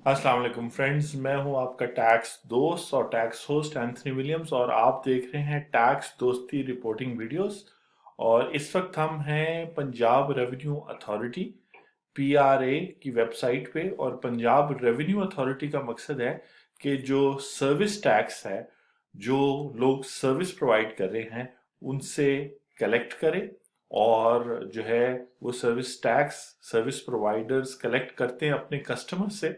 अस्सलाम वालेकुम फ्रेंड्स, मैं हूं आपका टैक्स दोस्त और टैक्स होस्ट एंथनी विलियम्स और आप देख रहे हैं टैक्स दोस्ती रिपोर्टिंग वीडियोस। और इस वक्त हम हैं पंजाब रेवेन्यू अथॉरिटी पीआरए की वेबसाइट पे। और पंजाब रेवेन्यू अथॉरिटी का मकसद है कि जो सर्विस टैक्स है, जो लोग सर्विस प्रोवाइड कर रहे हैं, उनसे कलेक्ट करें। और जो है वो service tax service providers collect करते हैं अपने कस्टमर से।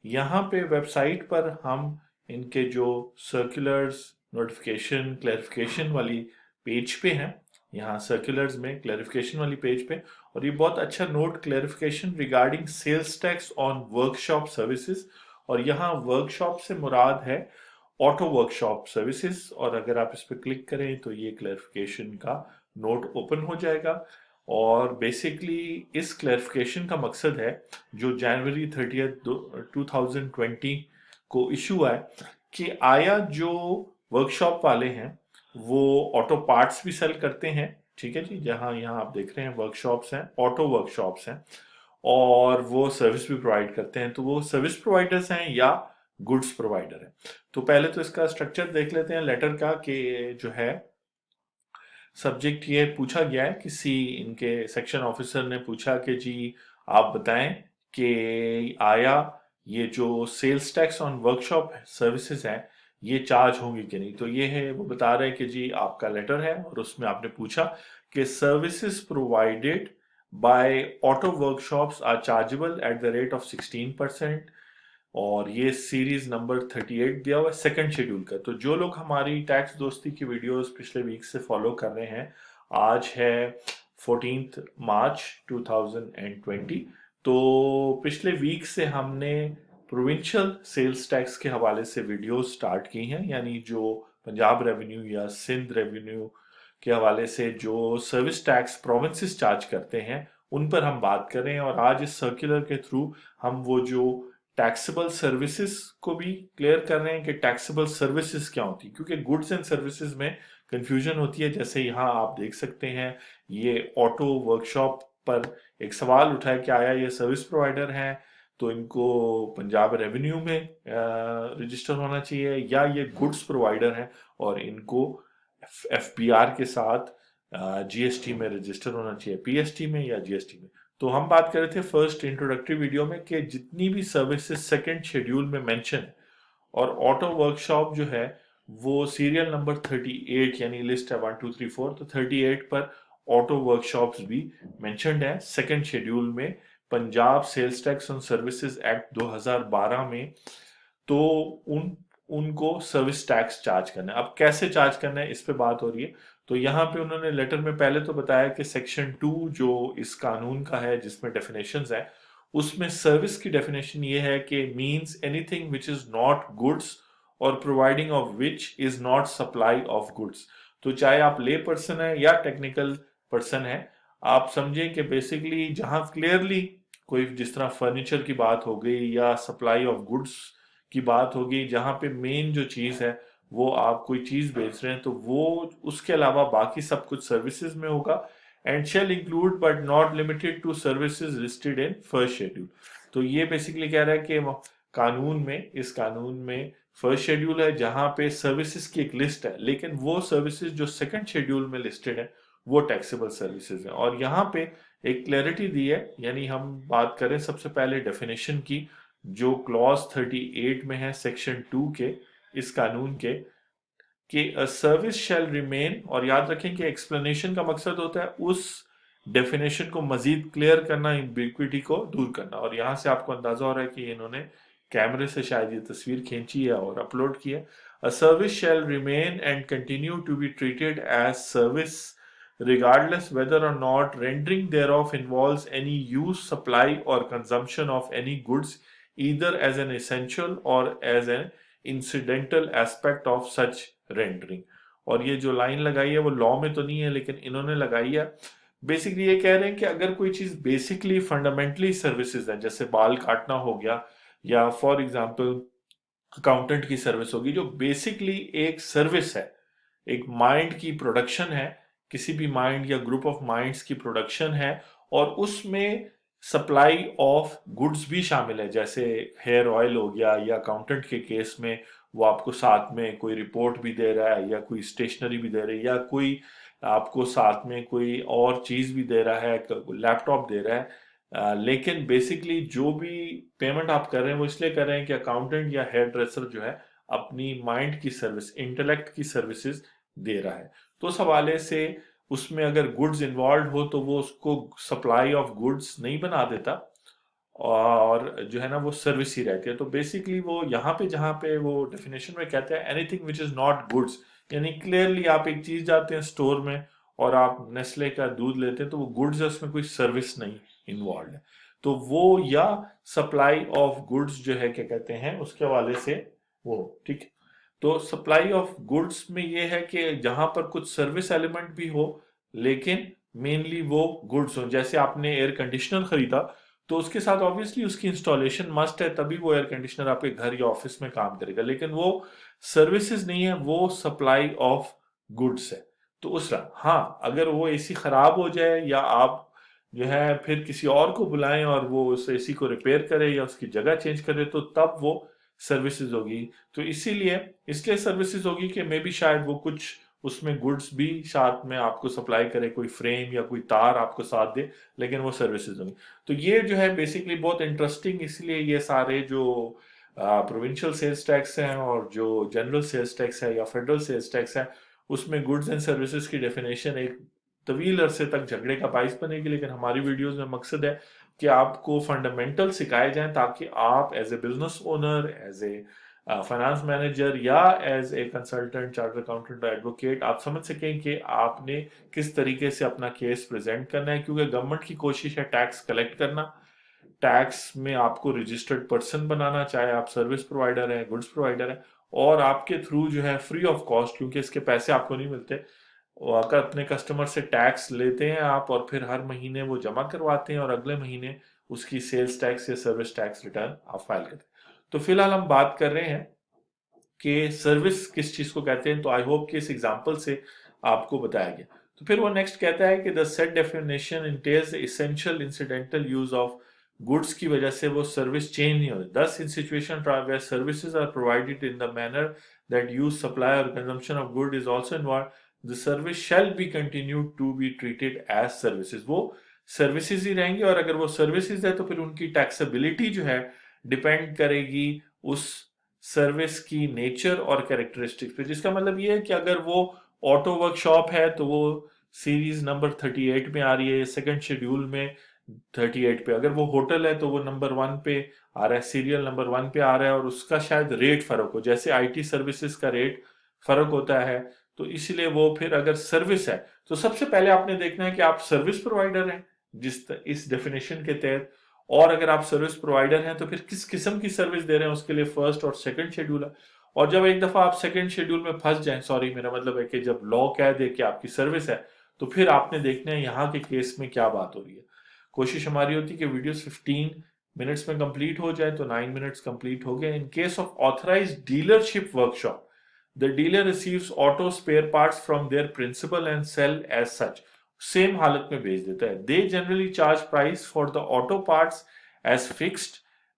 यहाँ पे वेबसाइट पर हम इनके जो सर्कुलर्स, नोटिफिकेशन, क्लैरिफिकेशन वाली पेज पे हैं। यहाँ सर्कुलर्स में क्लैरिफिकेशन वाली पेज पे, और ये बहुत अच्छा note, clarification regarding sales tax on workshop services. और यहाँ वर्कशॉप से मुराद है ऑटो वर्कशॉप सर्विसेज। और अगर आप इस पर क्लिक करें तो ये क्लैरिफिकेशन का नोट ओपन हो जाएगा। और बेसिकली इस क्लैरिफिकेशन का मकसद है, जो जनवरी 30 2020 को इशू है, कि आया जो वर्कशॉप वाले हैं वो ऑटो पार्ट्स भी सेल करते हैं। ठीक है जी, जहां यहाँ आप देख रहे हैं वर्कशॉप्स हैं, ऑटो वर्कशॉप्स हैं, और वो सर्विस भी प्रोवाइड करते हैं। तो वो सर्विस प्रोवाइडर्स हैं या गुड्स प्रोवाइडर हैं। तो पहले तो इसका स्ट्रक्चर देख लेते हैं लेटर का, कि जो है सब्जेक्ट ये पूछा गया है, किसी इनके सेक्शन ऑफिसर ने पूछा कि जी आप बताएं कि आया ये जो sales tax on workshop services है ये चार्ज होंगी कि नहीं। तो ये है, वो बता रहे हैं कि जी आपका लेटर है और उसमें आपने पूछा कि services provided by auto workshops are chargeable at the rate of 16%। और ये सीरीज नंबर 38 दिया हुआ है सेकंड शेड्यूल का। तो जो लोग हमारी टैक्स दोस्ती की वीडियोस पिछले वीक से फॉलो कर रहे हैं, आज है 14 मार्च 2020। तो पिछले वीक से हमने प्रोविंशियल सेल्स टैक्स के हवाले से वीडियोस स्टार्ट की हैं, यानी जो पंजाब रेवेन्यू या सिंध रेवेन्यू के हवाले से जो सर्विस टैक्स प्रोविंसेस चार्ज करते हैं उन पर हम बात कर रहे हैं। और आज इस सर्कुलर के थ्रू हम वो जो टैक्सेबल सर्विसेज को भी क्लियर कर रहे हैं कि टैक्सेबल सर्विसेज क्या होती है, क्योंकि गुड्स एंड सर्विसेज में कंफ्यूजन होती है। जैसे यहाँ आप देख सकते हैं, ये ऑटो वर्कशॉप पर एक सवाल उठा है कि आया ये सर्विस प्रोवाइडर हैं तो इनको पंजाब रेवेन्यू में रजिस्टर होना चाहिए, या ये गुड्स प्रोवाइडर हैं और इनको एफपीआर के साथ जीएसटी में रजिस्टर होना चाहिए, पीएसटी में या जीएसटी में। तो हम बात कर रहे थे फर्स्ट इंट्रोडक्टरी वीडियो में कि जितनी भी सर्विसेज सेकंड शेड्यूल में मेंशन है, और ऑटो वर्कशॉप जो है वो सीरियल नंबर 38, यानी लिस्ट है 1 2 3 4, तो 38 पर ऑटो वर्कशॉप्स भी मेंशनड है सेकंड शेड्यूल में Punjab sales tax on services act 2012 में। तो उन उनको सर्विस टैक्स चार्ज करना है। अब कैसे चार्ज करना है इस पे बात हो रही है। तो यहाँ पे उन्होंने लेटर में पहले तो बताया कि सेक्शन 2 जो इस कानून का है जिसमें डेफिनेशंस है, उसमें सर्विस की डेफिनेशन ये है कि means anything which is not goods और providing of which is not supply of goods. तो चाहे आप ले पर्सन है या टेक्निकल पर्सन है, आप समझें कि बेसिकली जहां क्लियरली कोई, जिस तरह फर्नीचर की बात हो गई या सप्लाई ऑफ गुड्स की बात होगी, जहां पे मेन जो चीज है वो आप कोई चीज बेच रहे हैं, तो वो उसके अलावा बाकी सब कुछ सर्विसेज में होगा। And shall include but not limited to services listed in first schedule. तो ये बेसिकली कह रहा है कि कानून में, इस कानून में फर्स्ट शेड्यूल है जहां पे सर्विसेज की एक लिस्ट है, लेकिन वो सर्विसेज जो सेकंड शेड्यूल में लिस्टेड है वो टैक्सेबल सर्विसेज है। और यहाँ पे एक क्लैरिटी दी है, यानी हम बात करें सबसे पहले डेफिनेशन की, जो क्लॉज 38 में है सेक्शन 2 के इस कानून के, कि अ सर्विस शैल रिमेन। और याद रखें कि एक्सप्लेनेशन का मकसद होता है उस डेफिनेशन को मजीद क्लियर करना, एम्बिग्विटी को दूर करना। और यहां से आपको अंदाजा हो रहा है कि इन्होंने कैमरे से शायद ये तस्वीर खींची है और अपलोड की है। A service shall remain and continue to be treated as service regardless whether or not rendering thereof involves any use, supply, or consumption of any goods, either as an essential or as an incidental aspect of such rendering। और ये जो line लगाई है वो law में तो नहीं है, लेकिन इन्होंने लगाई है। बेसिकली ये कह रहे हैं कि अगर कोई चीज बेसिकली फंडामेंटली सर्विसेज है, जैसे बाल काटना हो गया, या फॉर एग्जांपल अकाउंटेंट की सर्विस होगी, जो बेसिकली एक सर्विस है, एक माइंड की प्रोडक्शन है, किसी भी माइंड या ग्रुप ऑफ माइंड्स की प्रोडक्शन है, और उसमें सप्लाई ऑफ गुड्स भी शामिल है, जैसे हेयर ऑयल हो गया, या अकाउंटेंट के केस में वो आपको साथ में कोई रिपोर्ट भी दे रहा है, या कोई स्टेशनरी भी दे रहा है, या कोई आपको साथ में कोई और चीज भी दे रहा है, लैपटॉप दे रहा है। लेकिन बेसिकली जो भी पेमेंट आप कर रहे हैं वो इसलिए कर रहे हैं कि अकाउंटेंट या हेयर ड्रेसर जो है अपनी माइंड की सर्विस, इंटेलेक्ट की सर्विसेज दे रहा है। तो उस हवाले से उसमें अगर गुड्स इन्वॉल्व हो तो वो उसको सप्लाई ऑफ गुड्स नहीं बना देता, और जो है ना वो सर्विस ही रहती है। तो बेसिकली वो यहाँ पे जहाँ पे वो डेफिनेशन में कहते हैं anything which is not goods, यानी क्लियरली आप एक चीज जाते हैं स्टोर में और आप नेस्ले का दूध लेते हैं तो वो गुड्स है, उसमें कोई सर्विस नहीं इन्वॉल्व है। तो वो या सप्लाई ऑफ गुड्स जो है क्या कहते हैं उसके हवाले से वो, ठीक है। तो सप्लाई ऑफ गुड्स में ये है कि जहां पर कुछ सर्विस एलिमेंट भी हो लेकिन मेनली वो गुड्स हो। जैसे आपने एयर कंडीशनर खरीदा तो उसके साथ ऑब्वियसली उसकी इंस्टॉलेशन मस्ट है, तभी वो एयर कंडीशनर आपके घर या ऑफिस में काम करेगा, लेकिन वो सर्विसेज नहीं है, वो सप्लाई ऑफ गुड्स है। तो उस हाँ, अगर वो एसी खराब हो जाए या आप जो है फिर किसी और को बुलाएं और वो उस एसी को रिपेयर करे या उसकी जगह चेंज करे तो तब वो सर्विसेज होगी। तो इसीलिए इसलिए सर्विसेज होगी कि मे बी शायद वो कुछ उसमें गुड्स भी साथ में आपको सप्लाई करे, कोई फ्रेम या कोई तार आपको साथ दे, लेकिन वो सर्विसेज होंगी। तो ये जो है बेसिकली बहुत इंटरेस्टिंग, इसलिए ये सारे जो प्रोविंशियल सेल्स टैक्स हैं और जो जनरल सेल्स टैक्स है या फेडरल सेल्स टैक्स है, उसमें गुड्स एंड सर्विसेज की डेफिनेशन एक तवील अरसे तक झगड़े का बाइस बनेगी। लेकिन हमारी वीडियोस में मकसद है कि आपको फंडामेंटल सिखाए जाएं ताकि आप as a business owner, as a finance manager या as a consultant, chartered accountant, advocate आप समझ सकें कि आपने किस तरीके से अपना केस प्रेजेंट करना है। क्योंकि गवर्नमेंट की कोशिश है टैक्स कलेक्ट करना, टैक्स में आपको रजिस्टर्ड पर्सन बनाना, चाहे आप सर्विस प्रोवाइडर हैं, गुड्स प्रोवाइडर हैं, और आपके थ्रू जो है फ्री ऑफ कॉस्ट, क्योंकि इसके पैसे आपको नहीं मिलते, वो आकर अपने कस्टमर से टैक्स लेते हैं आप, और फिर हर महीने वो जमा करवाते हैं और अगले महीने उसकी सेल्स टैक्स या सर्विस टैक्स रिटर्न आप फाइल करते हैं। तो फिलहाल हम बात कर रहे हैं कि सर्विस किस चीज को कहते हैं, तो आई होप कि इस एग्जांपल से आपको बताया गया। तो फिर वो नेक्स्ट कहता है कि the set definition entails the essential incidental use of goods की वजह से वो सर्विस चेंज नहीं होती। Thus in situation where services are provided in the manner that use supply और consumption of good is also involve the service shall be continue to be treated as services. वो services ही रहेंगे, और अगर वो services है तो फिर उनकी टैक्सेबिलिटी जो है डिपेंड करेगी उस सर्विस की नेचर और कैरेक्टरिस्टिक्स पे। जिसका मतलब ये है कि अगर वो ऑटो वर्कशॉप है तो वो सीरीज नंबर 38 में आ रही है, सेकंड शेड्यूल में 38 पे। अगर वो होटल है तो वो नंबर 1 पे आ रहा है, सीरियल नंबर 1 पे आ रहा है, और उसका शायद रेट फर्क हो, जैसे आईटी सर्विसेज का रेट फर्क होता है। तो इसलिए वो फिर अगर सर्विस है तो सबसे पहले आपने देखना है कि आप सर्विस प्रोवाइडर हैं इस डेफिनेशन के तहत, और अगर आप सर्विस प्रोवाइडर हैं तो फिर किस किस्म की सर्विस दे रहे हैं उसके लिए फर्स्ट और सेकंड शेड्यूल है। और जब एक दफा आप सेकंड शेड्यूल में फंस जाएं, सॉरी मेरा मतलब है कि जब लॉ कह दे कि आपकी सर्विस है, तो फिर आपने देखना है यहाँ के केस में क्या बात हो रही है। कोशिश हमारी होती है कि वीडियोस 15 मिनट्स में कंप्लीट हो जाए, तो 9 मिनट्स कंप्लीट हो गए। In case of authorized dealership workshop, the dealer receives auto spare parts from their principal and sell as such. Same हालत में भेज देता है। They generally charge price for the auto parts as fixed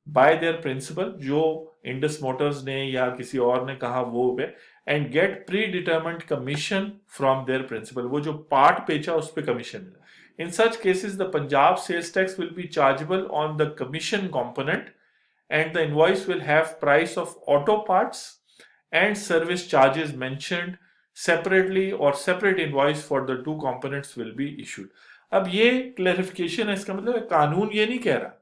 by their principal, जो Indus Motors ने या किसी और ने कहा वो पे, and get pre determined commission from their principal, वो जो पार्ट बेचा उस पे कमीशन मिला। In such cases, the Punjab sales tax will be chargeable on the commission component, and the invoice will have price of auto parts and service charges mentioned separately, or separate invoice for the two components will be issued. अब ये clarification है, इसका मतलब है कानून ये नहीं कह रहा,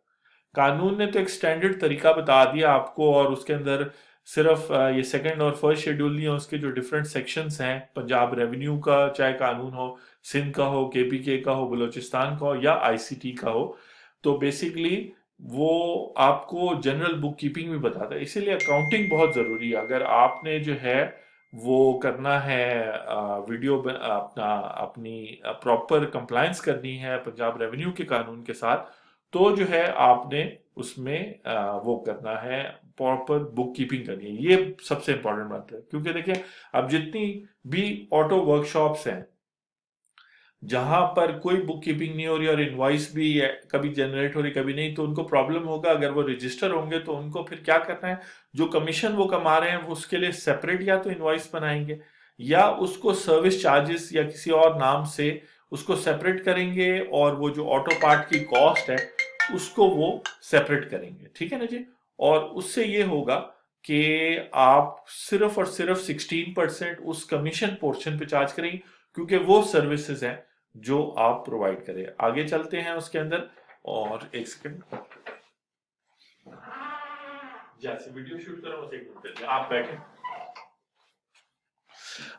कानून ने तो एक स्टैंडर्ड तरीका बता दिया आपको, और उसके अंदर सिर्फ ये सेकंड और फर्स्ट शेड्यूल नहीं है, उसके जो डिफरेंट सेक्शंस हैं, पंजाब रेवेन्यू का चाहे कानून हो, सिंध का हो, केपीके का हो, बलूचिस्तान का हो, या आईसीटी का हो, तो बेसिकली वो आपको जनरल बुक कीपिंग भी बताता है। इसीलिए अकाउंटिंग बहुत जरूरी है। अगर आपने जो है वो करना है वीडियो अपना अपनी प्रॉपर कंप्लायंस करनी है पंजाब रेवेन्यू के कानून के साथ, तो जो है आपने उसमें वो करना है, प्रॉपर बुक कीपिंग करनी है। ये सबसे इंपॉर्टेंट बात है, क्योंकि देखिए अब जितनी भी ऑटो वर्कशॉप्स हैं जहां पर कोई बुक कीपिंग नहीं हो रही और इनवॉइस भी कभी जनरेट हो रही कभी नहीं, तो उनको प्रॉब्लम होगा। अगर वो रजिस्टर होंगे तो उनको फिर क्या करना है, जो कमीशन वो कमा रहे हैं वो उसके लिए सेपरेट या तो इनवॉइस बनाएंगे, या उसको सर्विस चार्जेस या किसी और नाम से उसको सेपरेट करेंगे, और वो जो ऑटो पार्ट की कॉस्ट है उसको वो सेपरेट करेंगे। ठीक है ना जी। और उससे ये होगा कि आप सिर्फ और सिर्फ 16% उस कमीशन पोर्शन पे चार्ज करेंगे, क्योंकि वो सर्विसेज हैं जो आप प्रोवाइड करें। आगे चलते हैं उसके अंदर। और एक सेकंड, जैसे वीडियो शूट कर रहा हूँ, एक मिनट आप बैठे।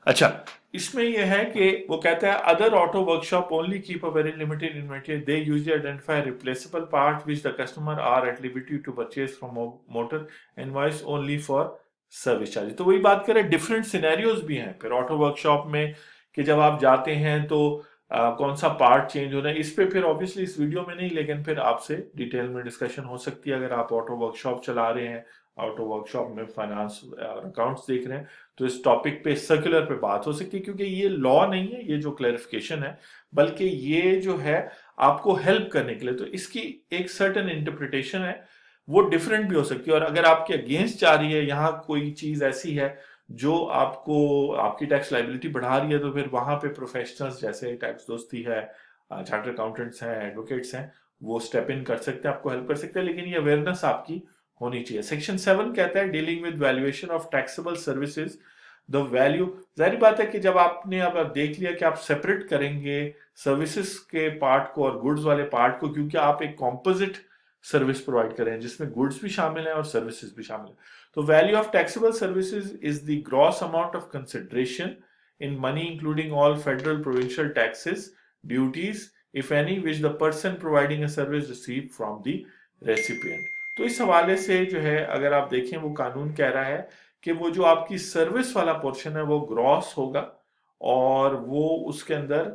अच्छा, इसमें यह है कि वो कहता है other auto workshop only keep a very limited inventory, they usually identify replaceable part which the customer are at liberty to purchase from motor invoice only for service charge. तो वही बात करें, डिफरेंट सिनेरियोज भी हैं फिर auto workshop में, कि जब आप जाते हैं तो कौन सा पार्ट चेंज हो रहा है। इस पे फिर ऑब्वियसली इस वीडियो में नहीं, लेकिन फिर आपसे डिटेल में डिस्कशन हो सकती है। अगर आप ऑटो वर्कशॉप चला रहे हैं, ऑटो वर्कशॉप में फाइनेंस और अकाउंट्स देख रहे हैं, तो इस टॉपिक पे सर्कुलर पे बात हो सकती है, क्योंकि ये लॉ नहीं है, ये जो क्लैरिफिकेशन है, बल्कि ये जो है आपको हेल्प करने के लिए। तो इसकी एक सर्टेन इंटरप्रिटेशन है, वो डिफरेंट भी हो सकती है। और अगर आपके अगेंस्ट जा रही है, यहाँ कोई चीज ऐसी है जो आपको आपकी टैक्स लाइबिलिटी बढ़ा रही है, तो फिर वहां पे प्रोफेशनल्स जैसे टैक्स दोस्ती है, चार्टर्ड अकाउंटेंट्स हैं, एडवोकेट्स हैं, वो स्टेप इन कर सकते हैं, आपको हेल्प कर सकते हैं। लेकिन ये अवेयरनेस आपकी होनी चाहिए। सेक्शन 7 कहता है dealing with valuation of taxable services, the value. जाहिर बात है कि जब आपने अब आप देख लिया कि आप सेपरेट करेंगे सर्विसेज के पार्ट को और गुड्स वाले पार्ट को, क्योंकि आप एक कॉम्पोजिट सर्विस प्रोवाइड कर रहे हैं जिसमें गुड्स भी शामिल हैं और सर्विसेज भी शामिल हैं। तो value of taxable services is the gross amount of consideration in money including all federal provincial taxes, duties if any which the person providing a service receive from the recipient. तो इस हवाले से जो है, अगर आप देखें, वो कानून कह रहा है कि वो जो आपकी सर्विस वाला पोर्शन है वो ग्रॉस होगा, और वो उसके अंदर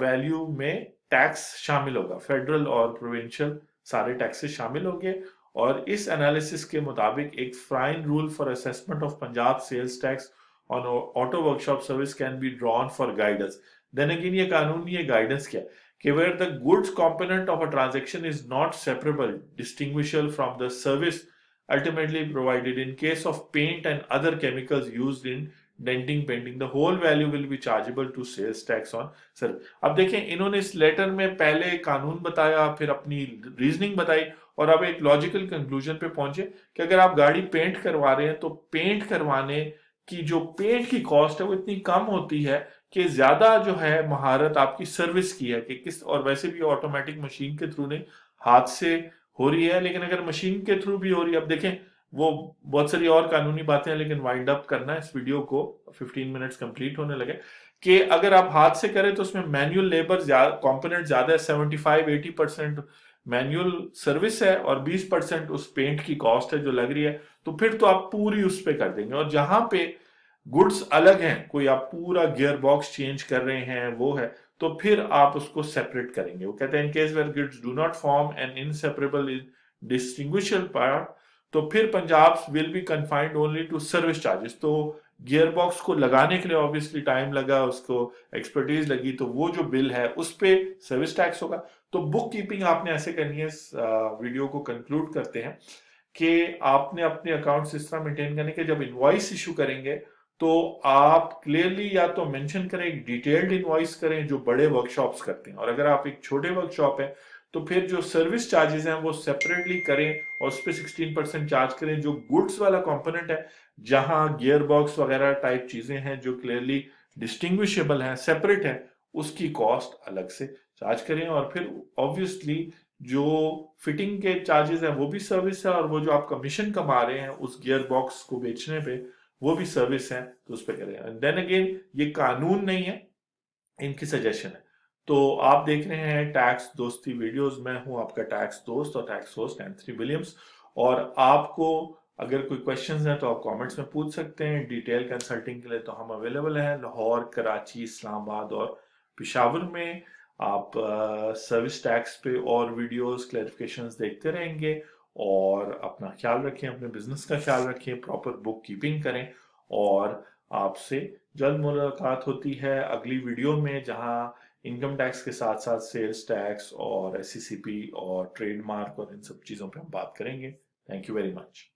वैल्यू में टैक्स शामिल होगा, फेडरल और प्रोविंशियल सारे टैक्सेस शामिल होंगे। और इस एनालिसिस के मुताबिक एक fine rule for assessment of Punjab sales tax on auto workshop service can be drawn for guidance. Then again ये कानून, ये गाइडेंस क्या है कि where the goods component of a transaction is not separable, distinguishable from the service ultimately provided. In case of paint and other chemicals used in denting painting, the whole value will be chargeable to sales tax on service. अब देखें, इन्होंने इस letter में पहले कानून बताया, फिर अपनी रीजनिंग बताई, और अब एक लॉजिकल कंक्लूजन पे पहुंचे कि अगर आप गाड़ी पेंट करवा रहे हैं तो पेंट करवाने की जो पेंट की कॉस्ट है वो इतनी कम होती है कि ज्यादा जो है महारत आपकी सर्विस की है कि किस। और वैसे भी ऑटोमेटिक मशीन के थ्रू नहीं, हाथ से हो रही है। लेकिन अगर मशीन के थ्रू भी हो रही है, अब देखें वो बहुत सारी और कानूनी बातें हैं, लेकिन वाइंड अप करना है इस वीडियो को, 15 मिनट्स कंप्लीट होने लगे, कि अगर आप हाथ से करें तो उसमें मैनुअल लेबर कंपोनेंट ज्यादा है, 75-80% मैनुअल सर्विस है, और 20% उस पेंट की कॉस्ट है जो लग रही है। तो फिर तो आप पूरी उस पे कर देंगे। और जहां पे गुड्स अलग हैं, कोई आप पूरा गियर बॉक्स चेंज कर रहे हैं वो है, तो फिर आप उसको सेपरेट करेंगे। वो कहते हैं in case where goods do not form an inseparable distinguishable part, तो फिर Punjab will be confined only to service charges. तो गियर बॉक्स को लगाने के लिए ऑब्वियसली टाइम लगा, उसको एक्सपर्टीज लगी, तो वो जो बिल है उस पे सर्विस टैक्स होगा। तो बुक कीपिंग आपने ऐसे करनी है। इस वीडियो को कंक्लूड करते हैं कि आपने अपने अकाउंट्स इस तरह मेंटेन करने के, जब इनवॉइस इशू करेंगे तो आप क्लियरली या तो मेंशन करें, एक डिटेल्ड इनवॉइस करें जो बड़े वर्कशॉप्स करते हैं, और अगर आप एक छोटे वर्कशॉप है तो फिर जो सर्विस चार्जेस हैं वो सेपरेटली करें, और उस पर 16% चार्ज करें। जो गुड्स वाला कंपोनेंट है, जहां गियर बॉक्स वगैरह टाइप चीजें हैं जो क्लियरली डिस्टिंग्विशेबल हैं, सेपरेट है, उसकी कॉस्ट अलग से चार्ज करें। और फिर ऑब्वियसली जो फिटिंग के चार्जेस हैं वो भी सर्विस है, और वो जो आप कमीशन कमा रहे हैं उस गियर बॉक्स को बेचने पे, वो भी सर्विस है, तो उस पर करें। देन अगेन ये कानून नहीं है, इनकी सजेशन है। तो आप देख रहे हैं टैक्स दोस्ती वीडियोस, मैं हूं आपका टैक्स दोस्त और टैक्स होस्ट एंथनी विलियम्स। और आपको अगर कोई क्वेश्चंस हैं तो आप कमेंट्स में पूछ सकते हैं। डिटेल कंसल्टिंग के लिए तो हम अवेलेबल हैं लाहौर, कराची, इस्लामाबाद और पिशावर में। आप सर्विस टैक्स पे और वीडियोस क्लैरिफिकेशंस देखते रहेंगे। और अपना ख्याल रखें, अपने बिजनेस का ख्याल रखें, प्रॉपर बुक कीपिंग करें। और आपसे जल्द मुलाकात होती है अगली वीडियो में, जहां इनकम टैक्स के साथ साथ सेल्स टैक्स और एससीसीपी और ट्रेडमार्क और इन सब चीज़ों पे हम बात करेंगे। Thank you very much.